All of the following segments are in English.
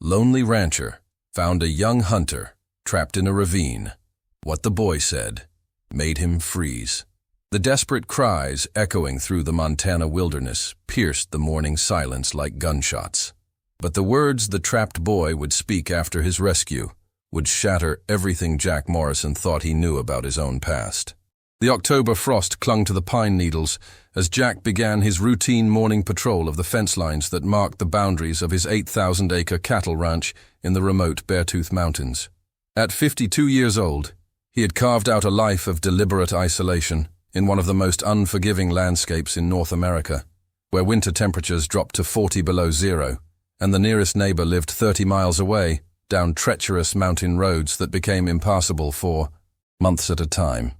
lonely rancher found a young hunter trapped in a ravine. What the boy said made him freeze. The desperate cries echoing through the Montana wilderness pierced the morning silence like gunshots. But the words the trapped boy would speak after his rescue would shatter everything Jack Morrison thought he knew about his own past. The October frost clung to the pine needles as Jack began his routine morning patrol of the fence lines that marked the boundaries of his 8,000-acre cattle ranch in the remote Beartooth Mountains. At 52 years old, he had carved out a life of deliberate isolation in one of the most unforgiving landscapes in North America, where winter temperatures dropped to 40 below zero, and the nearest neighbor lived 30 miles away, down treacherous mountain roads that became impassable for months at a time.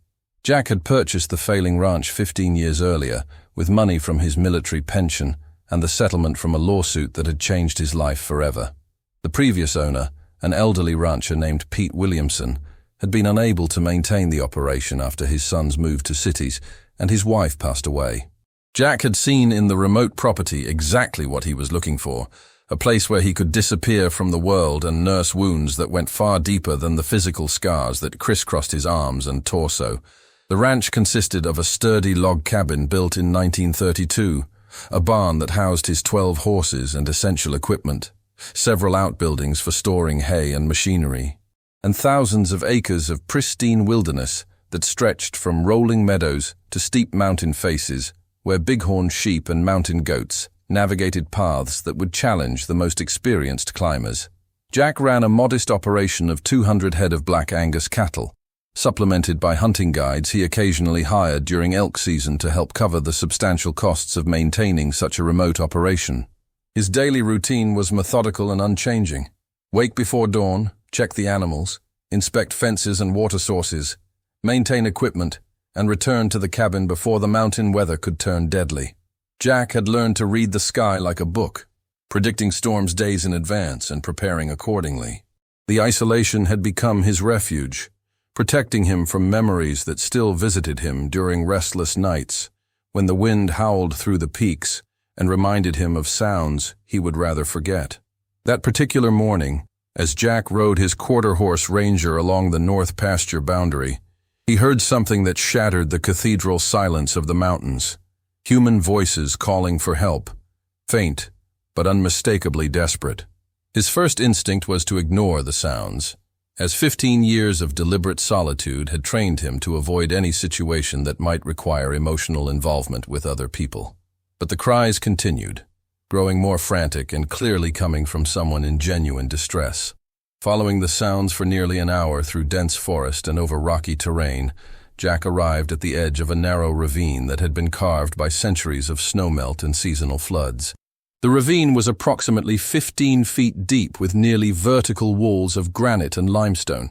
Jack had purchased the failing ranch 15 years earlier with money from his military pension and the settlement from a lawsuit that had changed his life forever. The previous owner, an elderly rancher named Pete Williamson, had been unable to maintain the operation after his sons moved to cities and his wife passed away. Jack had seen in the remote property exactly what he was looking for, a place where he could disappear from the world and nurse wounds that went far deeper than the physical scars that crisscrossed his arms and torso. The ranch consisted of a sturdy log cabin built in 1932, a barn that housed his 12 horses and essential equipment, several outbuildings for storing hay and machinery, and thousands of acres of pristine wilderness that stretched from rolling meadows to steep mountain faces where bighorn sheep and mountain goats navigated paths that would challenge the most experienced climbers. Jack ran a modest operation of 200 head of Black Angus cattle, supplemented by hunting guides he occasionally hired during elk season to help cover the substantial costs of maintaining such a remote operation. His daily routine was methodical and unchanging. Wake before dawn, check the animals, inspect fences and water sources, maintain equipment, and return to the cabin before the mountain weather could turn deadly. Jack had learned to read the sky like a book, predicting storms days in advance and preparing accordingly. The isolation had become his refuge, protecting him from memories that still visited him during restless nights, when the wind howled through the peaks and reminded him of sounds he would rather forget. That particular morning, as Jack rode his quarter-horse Ranger along the north pasture boundary, he heard something that shattered the cathedral silence of the mountains. Human voices calling for help, faint but unmistakably desperate. His first instinct was to ignore the sounds, as 15 years of deliberate solitude had trained him to avoid any situation that might require emotional involvement with other people. But the cries continued, growing more frantic and clearly coming from someone in genuine distress. Following the sounds for nearly an hour through dense forest and over rocky terrain, Jack arrived at the edge of a narrow ravine that had been carved by centuries of snowmelt and seasonal floods. The ravine was approximately 15 feet deep with nearly vertical walls of granite and limestone.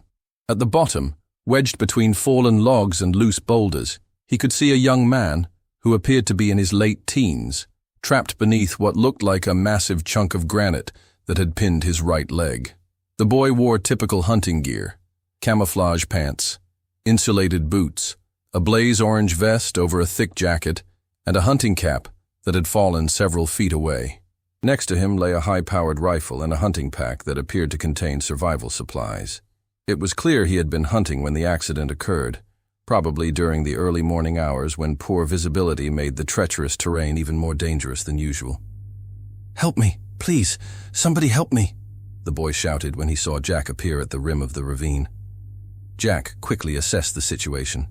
At the bottom, wedged between fallen logs and loose boulders, he could see a young man, who appeared to be in his late teens, trapped beneath what looked like a massive chunk of granite that had pinned his right leg. The boy wore typical hunting gear, camouflage pants, insulated boots, a blaze orange vest over a thick jacket, and a hunting cap that had fallen several feet away. Next to him lay a high-powered rifle and a hunting pack that appeared to contain survival supplies. It was clear he had been hunting when the accident occurred, probably during the early morning hours when poor visibility made the treacherous terrain even more dangerous than usual. "Help me, please, somebody help me," the boy shouted when he saw Jack appear at the rim of the ravine. Jack quickly assessed the situation.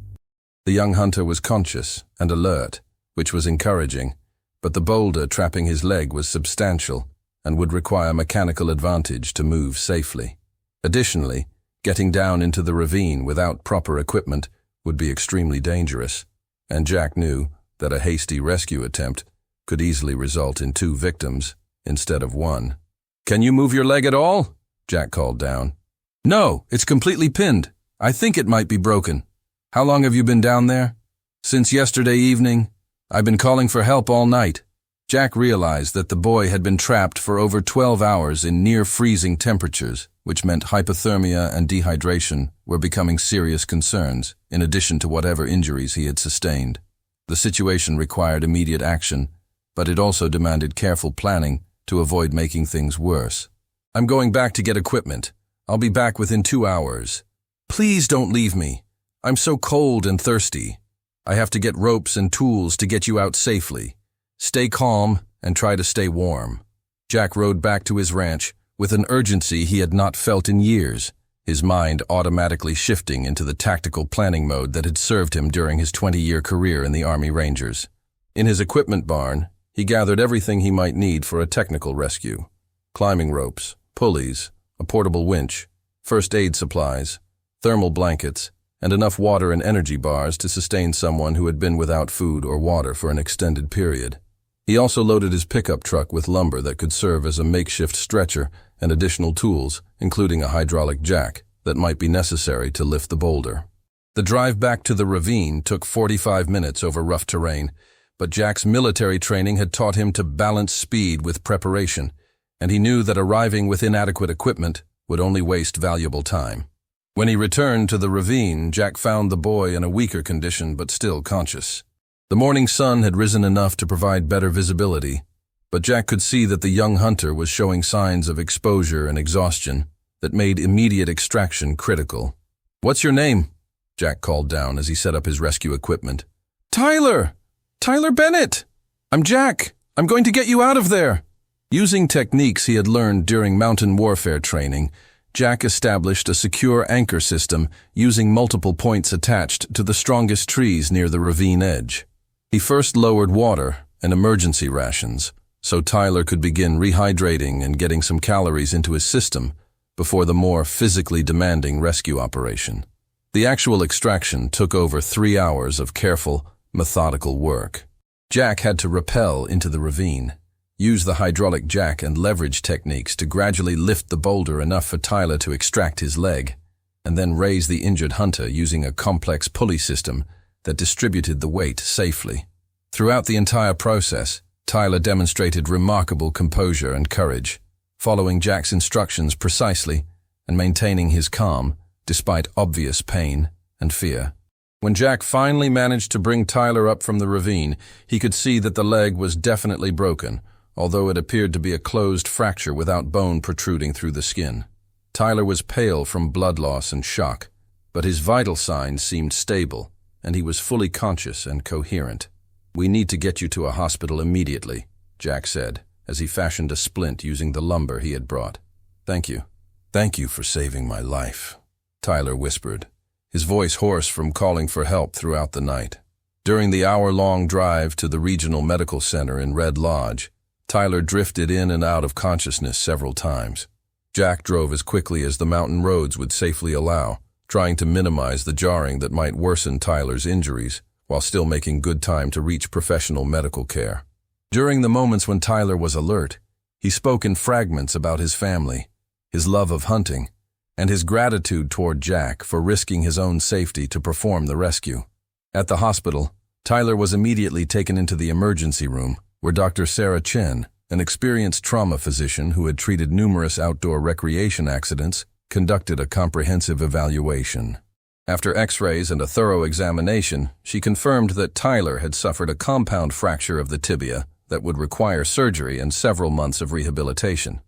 The young hunter was conscious and alert, which was encouraging, but the boulder trapping his leg was substantial and would require mechanical advantage to move safely. Additionally, getting down into the ravine without proper equipment would be extremely dangerous, and Jack knew that a hasty rescue attempt could easily result in 2 victims instead of 1. "Can you move your leg at all?" Jack called down. "No, it's completely pinned. I think it might be broken." "How long have you been down there?" "Since yesterday evening. I've been calling for help all night." Jack realized that the boy had been trapped for over 12 hours in near-freezing temperatures, which meant hypothermia and dehydration were becoming serious concerns, in addition to whatever injuries he had sustained. The situation required immediate action, but it also demanded careful planning to avoid making things worse. I'm going back to get equipment. I'll be back within 2 hours. Please don't leave me. I'm so cold and thirsty. I have to get ropes and tools to get you out safely. Stay calm and try to stay warm. Jack rode back to his ranch with an urgency he had not felt in years, his mind automatically shifting into the tactical planning mode that had served him during his 20-year career in the Army Rangers. In his equipment barn, he gathered everything he might need for a technical rescue: climbing ropes, pulleys, a portable winch, first aid supplies, thermal blankets, and enough water and energy bars to sustain someone who had been without food or water for an extended period. He also loaded his pickup truck with lumber that could serve as a makeshift stretcher and additional tools, including a hydraulic jack, that might be necessary to lift the boulder. The drive back to the ravine took 45 minutes over rough terrain, but Jack's military training had taught him to balance speed with preparation, and he knew that arriving with inadequate equipment would only waste valuable time. When he returned to the ravine, Jack found the boy in a weaker condition but still conscious. The morning sun had risen enough to provide better visibility, but Jack could see that the young hunter was showing signs of exposure and exhaustion that made immediate extraction critical. "What's your name?" Jack called down as he set up his rescue equipment. "Tyler! Tyler Bennett! I'm Jack! I'm going to get you out of there!" Using techniques he had learned during mountain warfare training, Jack established a secure anchor system using multiple points attached to the strongest trees near the ravine edge. He first lowered water and emergency rations, so Tyler could begin rehydrating and getting some calories into his system before the more physically demanding rescue operation. The actual extraction took over 3 hours of careful, methodical work. Jack had to rappel into the ravine, use the hydraulic jack and leverage techniques to gradually lift the boulder enough for Tyler to extract his leg, and then raise the injured hunter using a complex pulley system that distributed the weight safely. Throughout the entire process, Tyler demonstrated remarkable composure and courage, following Jack's instructions precisely and maintaining his calm despite obvious pain and fear. When Jack finally managed to bring Tyler up from the ravine, he could see that the leg was definitely broken, although it appeared to be a closed fracture without bone protruding through the skin. Tyler was pale from blood loss and shock, but his vital signs seemed stable, and he was fully conscious and coherent. "We need to get you to a hospital immediately," Jack said, as he fashioned a splint using the lumber he had brought. "Thank you. Thank you for saving my life," Tyler whispered, his voice hoarse from calling for help throughout the night. During the hour-long drive to the regional medical center in Red Lodge, Tyler drifted in and out of consciousness several times. Jack drove as quickly as the mountain roads would safely allow, trying to minimize the jarring that might worsen Tyler's injuries, while still making good time to reach professional medical care. During the moments when Tyler was alert, he spoke in fragments about his family, his love of hunting, and his gratitude toward Jack for risking his own safety to perform the rescue. At the hospital, Tyler was immediately taken into the emergency room, where Dr. Sarah Chen, an experienced trauma physician who had treated numerous outdoor recreation accidents, conducted a comprehensive evaluation. After x-rays and a thorough examination, she confirmed that Tyler had suffered a compound fracture of the tibia that would require surgery and several months of rehabilitation.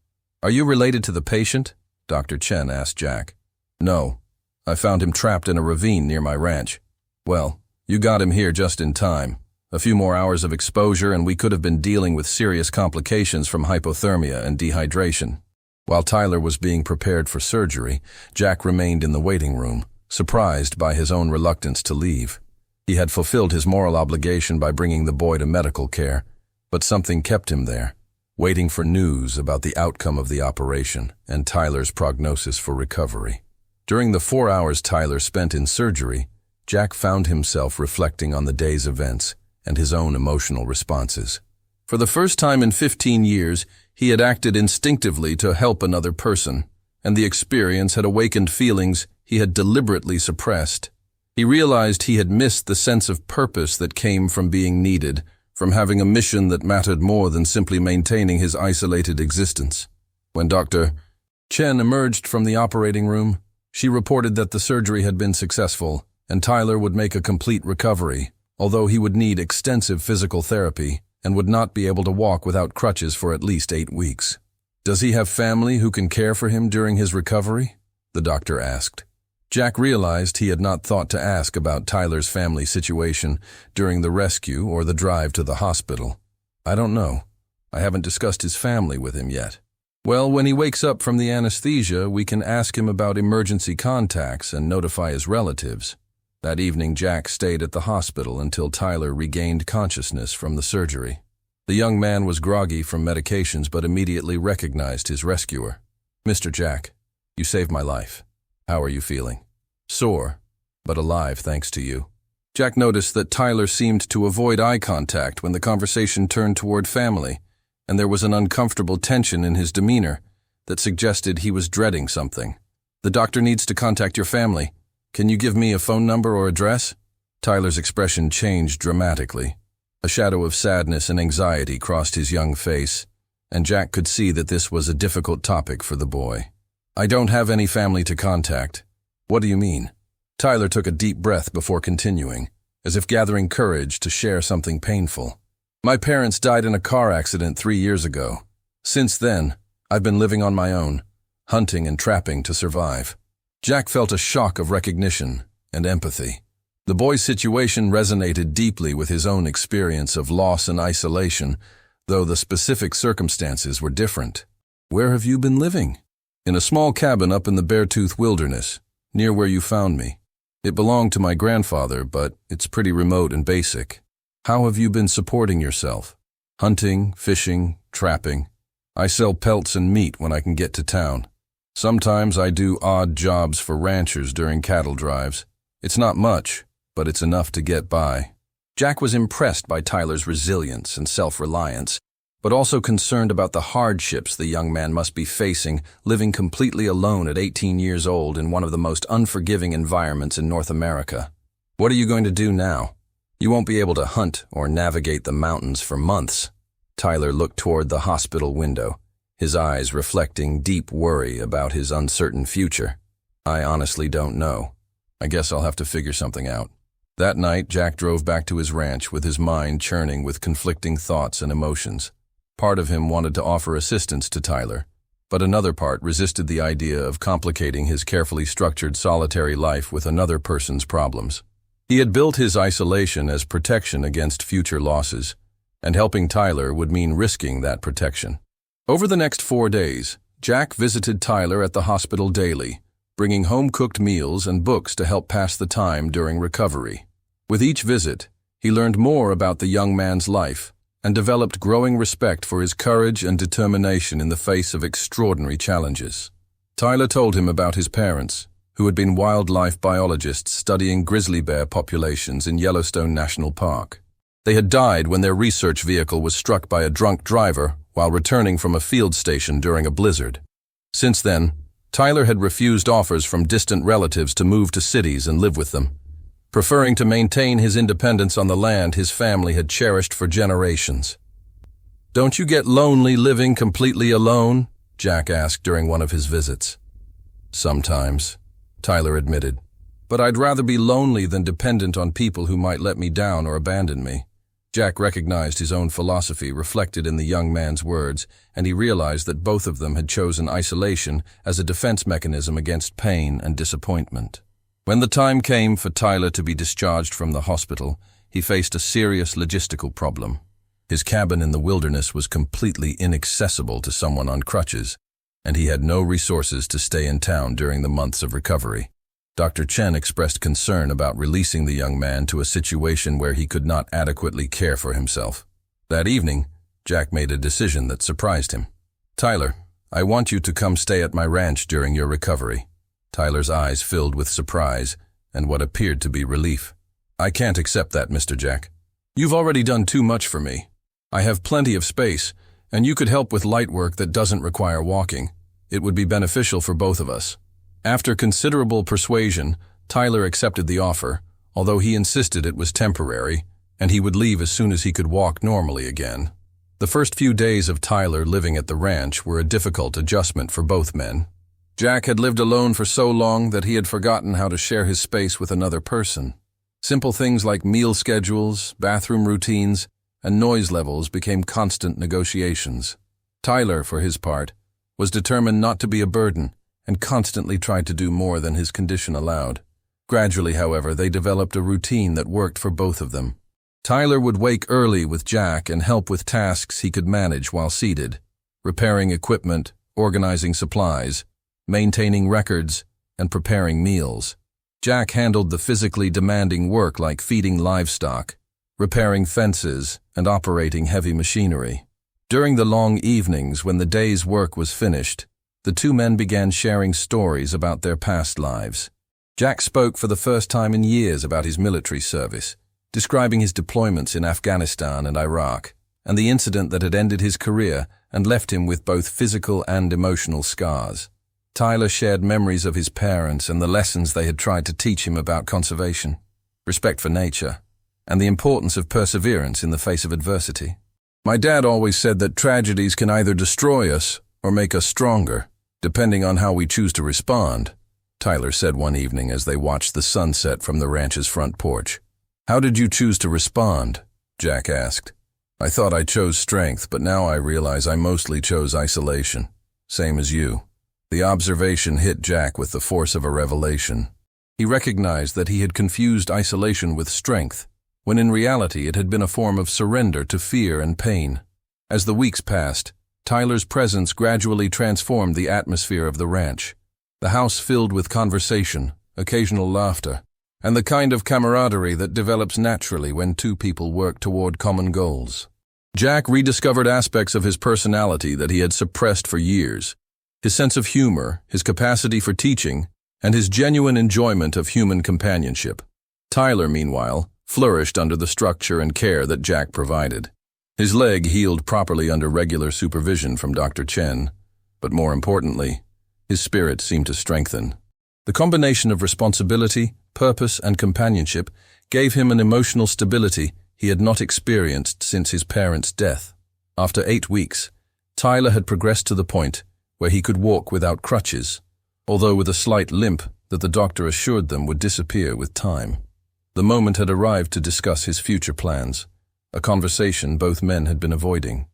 "Are you related to the patient?" Dr. Chen asked Jack. "No. I found him trapped in a ravine near my ranch." "Well, you got him here just in time. A few more hours of exposure and we could have been dealing with serious complications from hypothermia and dehydration." While Tyler was being prepared for surgery, Jack remained in the waiting room, surprised by his own reluctance to leave. He had fulfilled his moral obligation by bringing the boy to medical care, but something kept him there, waiting for news about the outcome of the operation and Tyler's prognosis for recovery. During the 4 hours Tyler spent in surgery, Jack found himself reflecting on the day's events and his own emotional responses. For the first time in 15 years, he had acted instinctively to help another person, and the experience had awakened feelings he had deliberately suppressed. He realized he had missed the sense of purpose that came from being needed, from having a mission that mattered more than simply maintaining his isolated existence. When Dr. Chen emerged from the operating room, she reported that the surgery had been successful, and Tyler would make a complete recovery, although he would need extensive physical therapy and would not be able to walk without crutches for at least 8 weeks. Does he have family who can care for him during his recovery? The doctor asked. Jack realized he had not thought to ask about Tyler's family situation during the rescue or the drive to the hospital. I don't know. I haven't discussed his family with him yet. Well, when he wakes up from the anesthesia, we can ask him about emergency contacts and notify his relatives. That evening, Jack stayed at the hospital until Tyler regained consciousness from the surgery. The young man was groggy from medications but immediately recognized his rescuer. Mr. Jack, you saved my life. How are you feeling? Sore, but alive thanks to you. Jack noticed that Tyler seemed to avoid eye contact when the conversation turned toward family, and there was an uncomfortable tension in his demeanor that suggested he was dreading something. The doctor needs to contact your family. Can you give me a phone number or address? Tyler's expression changed dramatically. A shadow of sadness and anxiety crossed his young face, and Jack could see that this was a difficult topic for the boy. I don't have any family to contact. What do you mean? Tyler took a deep breath before continuing, as if gathering courage to share something painful. My parents died in a car accident 3 years ago. Since then, I've been living on my own, hunting and trapping to survive. Jack felt a shock of recognition and empathy. The boy's situation resonated deeply with his own experience of loss and isolation, though the specific circumstances were different. Where have you been living? In a small cabin up in the Beartooth Wilderness, near where you found me. It belonged to my grandfather, but it's pretty remote and basic. How have you been supporting yourself? Hunting, fishing, trapping. I sell pelts and meat when I can get to town. Sometimes I do odd jobs for ranchers during cattle drives. It's not much, but it's enough to get by. Jack was impressed by Tyler's resilience and self-reliance, but also concerned about the hardships the young man must be facing, living completely alone at 18 years old in one of the most unforgiving environments in North America. What are you going to do now? You won't be able to hunt or navigate the mountains for months. Tyler looked toward the hospital window, his eyes reflecting deep worry about his uncertain future. I honestly don't know. I guess I'll have to figure something out. That night, Jack drove back to his ranch with his mind churning with conflicting thoughts and emotions. Part of him wanted to offer assistance to Tyler, but another part resisted the idea of complicating his carefully structured solitary life with another person's problems. He had built his isolation as protection against future losses, and helping Tyler would mean risking that protection. Over the next 4 days, Jack visited Tyler at the hospital daily, bringing home-cooked meals and books to help pass the time during recovery. With each visit, he learned more about the young man's life and developed growing respect for his courage and determination in the face of extraordinary challenges. Tyler told him about his parents, who had been wildlife biologists studying grizzly bear populations in Yellowstone National Park. They had died when their research vehicle was struck by a drunk driver while returning from a field station during a blizzard. Since then, Tyler had refused offers from distant relatives to move to cities and live with them. Preferring to maintain his independence on the land his family had cherished for generations. Don't you get lonely living completely alone? Jack asked during one of his visits. Sometimes, Tyler admitted, but I'd rather be lonely than dependent on people who might let me down or abandon me. Jack recognized his own philosophy reflected in the young man's words, and he realized that both of them had chosen isolation as a defense mechanism against pain and disappointment. When the time came for Tyler to be discharged from the hospital, he faced a serious logistical problem. His cabin in the wilderness was completely inaccessible to someone on crutches, and he had no resources to stay in town during the months of recovery. Dr. Chen expressed concern about releasing the young man to a situation where he could not adequately care for himself. That evening, Jack made a decision that surprised him. Tyler, I want you to come stay at my ranch during your recovery. Tyler's eyes filled with surprise and what appeared to be relief. I can't accept that, Mr. Jack. You've already done too much for me. I have plenty of space, and you could help with light work that doesn't require walking. It would be beneficial for both of us. After considerable persuasion, Tyler accepted the offer, although he insisted it was temporary, and he would leave as soon as he could walk normally again. The first few days of Tyler living at the ranch were a difficult adjustment for both men. Jack had lived alone for so long that he had forgotten how to share his space with another person. Simple things like meal schedules, bathroom routines, and noise levels became constant negotiations. Tyler, for his part, was determined not to be a burden, and constantly tried to do more than his condition allowed. Gradually, however, they developed a routine that worked for both of them. Tyler would wake early with Jack and help with tasks he could manage while seated, repairing equipment, organizing supplies, maintaining records, and preparing meals. Jack handled the physically demanding work like feeding livestock, repairing fences, and operating heavy machinery. During the long evenings when the day's work was finished, the two men began sharing stories about their past lives. Jack spoke for the first time in years about his military service, describing his deployments in Afghanistan and Iraq, and the incident that had ended his career and left him with both physical and emotional scars. Tyler shared memories of his parents and the lessons they had tried to teach him about conservation, respect for nature, and the importance of perseverance in the face of adversity. "My dad always said that tragedies can either destroy us or make us stronger, depending on how we choose to respond," Tyler said one evening as they watched the sunset from the ranch's front porch. "How did you choose to respond?" Jack asked. "I thought I chose strength, but now I realize I mostly chose isolation. Same as you." The observation hit Jack with the force of a revelation. He recognized that he had confused isolation with strength, when in reality it had been a form of surrender to fear and pain. As the weeks passed, Tyler's presence gradually transformed the atmosphere of the ranch. The house filled with conversation, occasional laughter, and the kind of camaraderie that develops naturally when two people work toward common goals. Jack rediscovered aspects of his personality that he had suppressed for years. His sense of humor, his capacity for teaching, and his genuine enjoyment of human companionship. Tyler, meanwhile, flourished under the structure and care that Jack provided. His leg healed properly under regular supervision from Dr. Chen, but more importantly, his spirit seemed to strengthen. The combination of responsibility, purpose, and companionship gave him an emotional stability he had not experienced since his parents' death. After 8 weeks, Tyler had progressed to the point where he could walk without crutches, although with a slight limp that the doctor assured them would disappear with time. The moment had arrived to discuss his future plans, a conversation both men had been avoiding.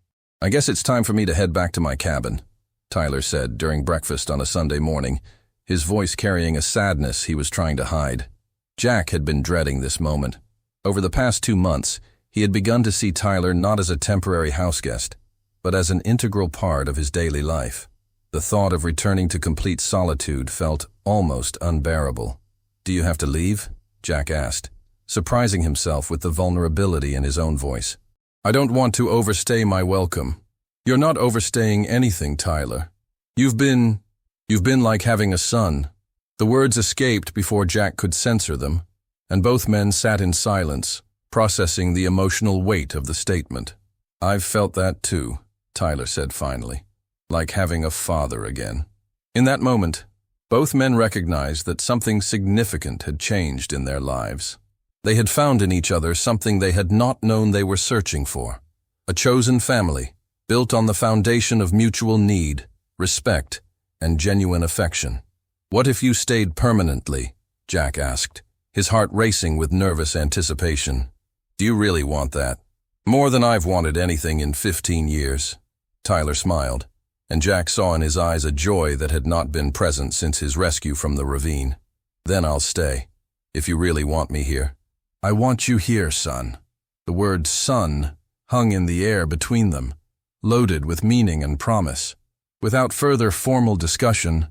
"I guess it's time for me to head back to my cabin," Tyler said during breakfast on a Sunday morning, his voice carrying a sadness he was trying to hide. Jack had been dreading this moment. Over the past 2 months, he had begun to see Tyler not as a temporary houseguest, but as an integral part of his daily life. The thought of returning to complete solitude felt almost unbearable. "Do you have to leave?" Jack asked, surprising himself with the vulnerability in his own voice. "I don't want to overstay my welcome." "You're not overstaying anything, Tyler. You've been like having a son." The words escaped before Jack could censor them, and both men sat in silence, processing the emotional weight of the statement. "I've felt that too," Tyler said finally, "like having a father again." In that moment, both men recognized that something significant had changed in their lives. They had found in each other something they had not known they were searching for. A chosen family, built on the foundation of mutual need, respect, and genuine affection. "What if you stayed permanently?" Jack asked, his heart racing with nervous anticipation. "Do you really want that?" "More than I've wanted anything in 15 years. Tyler smiled, and Jack saw in his eyes a joy that had not been present since his rescue from the ravine. "Then I'll stay, if you really want me here." "I want you here, son." The word son hung in the air between them, loaded with meaning and promise. Without further formal discussion,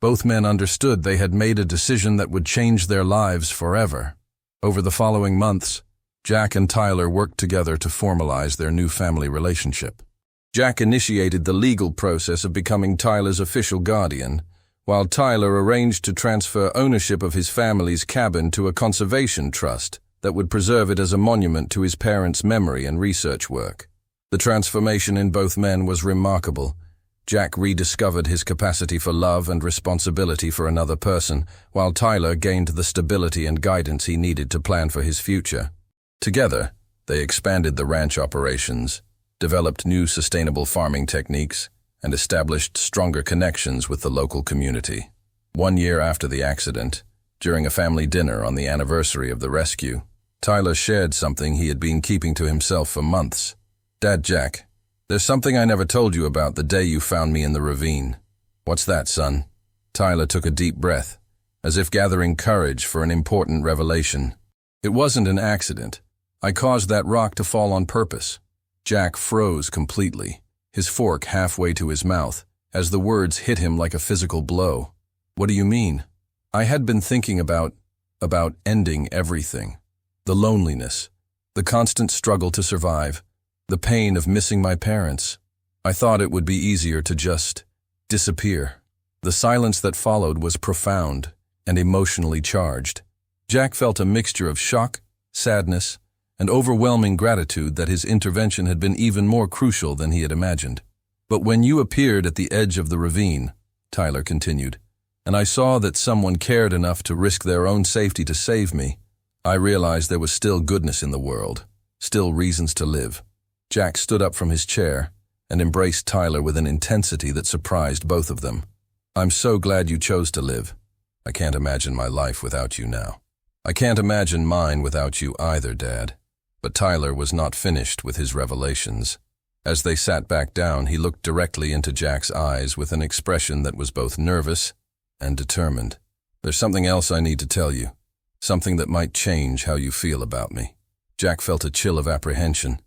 both men understood they had made a decision that would change their lives forever. Over the following months, Jack and Tyler worked together to formalize their new family relationship. Jack initiated the legal process of becoming Tyler's official guardian, while Tyler arranged to transfer ownership of his family's cabin to a conservation trust that would preserve it as a monument to his parents' memory and research work. The transformation in both men was remarkable. Jack rediscovered his capacity for love and responsibility for another person, while Tyler gained the stability and guidance he needed to plan for his future. Together, they expanded the ranch operations, developed new sustainable farming techniques, and established stronger connections with the local community. 1 year after the accident, during a family dinner on the anniversary of the rescue, Tyler shared something he had been keeping to himself for months. "Dad, Jack, There's something I never told you about the day you found me in the ravine. What's that, son? Tyler took a deep breath, as if gathering courage for an important revelation. It wasn't an accident. I caused that rock to fall on purpose. Jack froze completely, his fork halfway to his mouth, as the words hit him like a physical blow. What do you mean? I had been thinking about ending everything. The loneliness, the constant struggle to survive, the pain of missing my parents. I thought it would be easier to just disappear. The silence that followed was profound and emotionally charged. Jack felt a mixture of shock, sadness, and overwhelming gratitude that his intervention had been even more crucial than he had imagined. But when you appeared at the edge of the ravine, Tyler continued, and I saw that someone cared enough to risk their own safety to save me, I realized there was still goodness in the world, still reasons to live. Jack stood up from his chair and embraced Tyler with an intensity that surprised both of them. I'm so glad you chose to live. I can't imagine my life without you now. I can't imagine mine without you either, Dad. But Tyler was not finished with his revelations. As they sat back down, he looked directly into Jack's eyes with an expression that was both nervous and determined. There's something else I need to tell you, something that might change how you feel about me. Jack felt a chill of apprehension,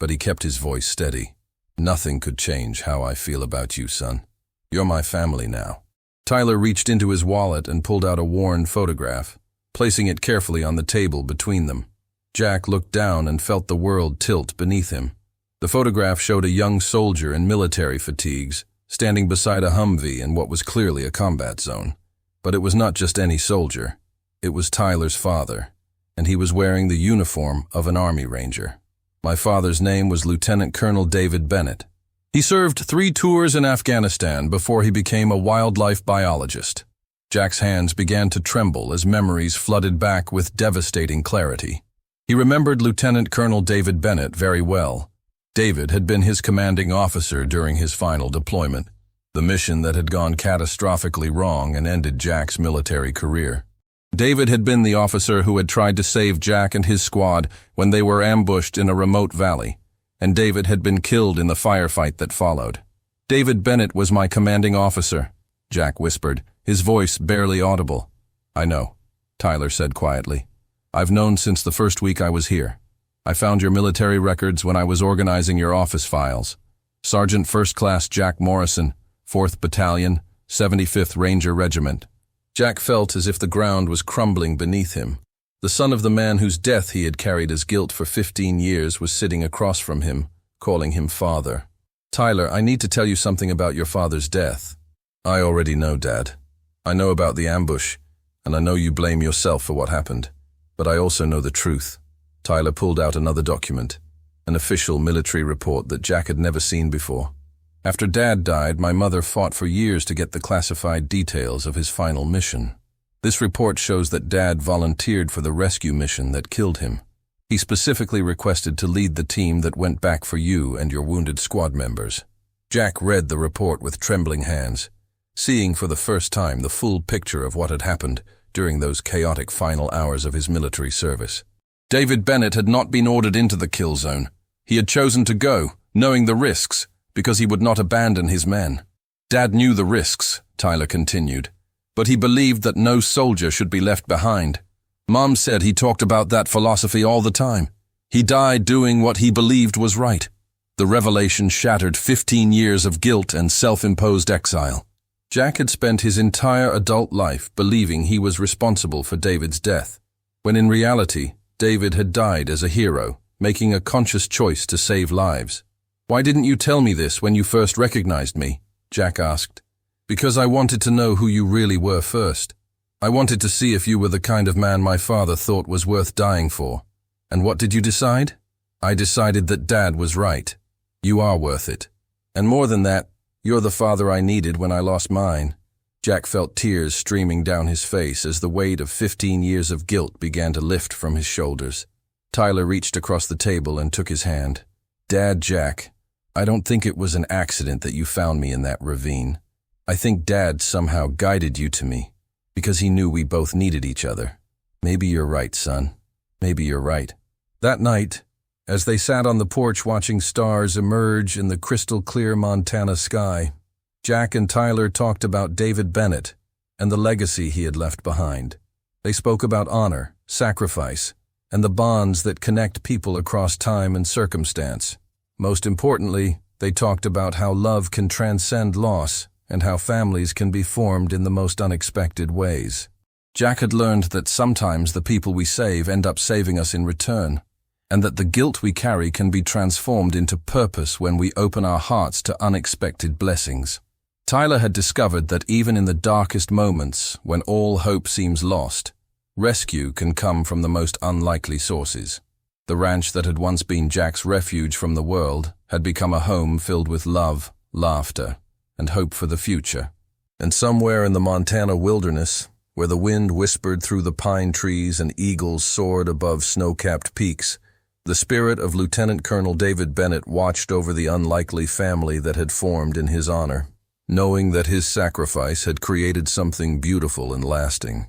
but he kept his voice steady. Nothing could change how I feel about you, son. You're my family now. Tyler reached into his wallet and pulled out a worn photograph, placing it carefully on the table between them. Jack looked down and felt the world tilt beneath him. The photograph showed a young soldier in military fatigues, standing beside a Humvee in what was clearly a combat zone. But it was not just any soldier. It was Tyler's father, and he was wearing the uniform of an Army Ranger. My father's name was Lieutenant Colonel David Bennett. He served 3 tours in Afghanistan before he became a wildlife biologist. Jack's hands began to tremble as memories flooded back with devastating clarity. He remembered Lieutenant Colonel David Bennett very well. David had been his commanding officer during his final deployment, the mission that had gone catastrophically wrong and ended Jack's military career. David had been the officer who had tried to save Jack and his squad when they were ambushed in a remote valley, and David had been killed in the firefight that followed. David Bennett was my commanding officer, Jack whispered, his voice barely audible. I know, Tyler said quietly. I've known since the first week I was here. I found your military records when I was organizing your office files. Sergeant First Class Jack Morrison, 4th Battalion, 75th Ranger Regiment. Jack felt as if the ground was crumbling beneath him. The son of the man whose death he had carried as guilt for 15 years was sitting across from him, calling him father. Tyler, I need to tell you something about your father's death. I already know, Dad. I know about the ambush, and I know you blame yourself for what happened. But I also know the truth. Tyler pulled out another document, an official military report that Jack had never seen before. After Dad died, my mother fought for years to get the classified details of his final mission. This report shows that Dad volunteered for the rescue mission that killed him. He specifically requested to lead the team that went back for you and your wounded squad members. Jack read the report with trembling hands, seeing for the first time the full picture of what had happened during those chaotic final hours of his military service. David Bennett had not been ordered into the kill zone. He had chosen to go, knowing the risks, because he would not abandon his men. Dad knew the risks, Tyler continued, but he believed that no soldier should be left behind. Mom said he talked about that philosophy all the time. He died doing what he believed was right. The revelation shattered 15 years of guilt and self-imposed exile. Jack had spent his entire adult life believing he was responsible for David's death, when in reality, David had died as a hero, making a conscious choice to save lives. Why didn't you tell me this when you first recognized me? Jack asked. Because I wanted to know who you really were first. I wanted to see if you were the kind of man my father thought was worth dying for. And what did you decide? I decided that Dad was right. You are worth it. And more than that, you're the father I needed when I lost mine. Jack felt tears streaming down his face as the weight of 15 years of guilt began to lift from his shoulders. Tyler reached across the table and took his hand. Dad, Jack, I don't think it was an accident that you found me in that ravine. I think Dad somehow guided you to me, because he knew we both needed each other. Maybe you're right, son. Maybe you're right. That night, As they sat on the porch watching stars emerge in the crystal-clear Montana sky, Jack and Tyler talked about David Bennett and the legacy he had left behind. They spoke about honor, sacrifice, and the bonds that connect people across time and circumstance. Most importantly, they talked about how love can transcend loss and how families can be formed in the most unexpected ways. Jack had learned that sometimes the people we save end up saving us in return, and that the guilt we carry can be transformed into purpose when we open our hearts to unexpected blessings. Tyler had discovered that even in the darkest moments, when all hope seems lost, rescue can come from the most unlikely sources. The ranch that had once been Jack's refuge from the world had become a home filled with love, laughter, and hope for the future. And somewhere in the Montana wilderness, where the wind whispered through the pine trees and eagles soared above snow-capped peaks, the spirit of Lieutenant Colonel David Bennett watched over the unlikely family that had formed in his honor, knowing that his sacrifice had created something beautiful and lasting.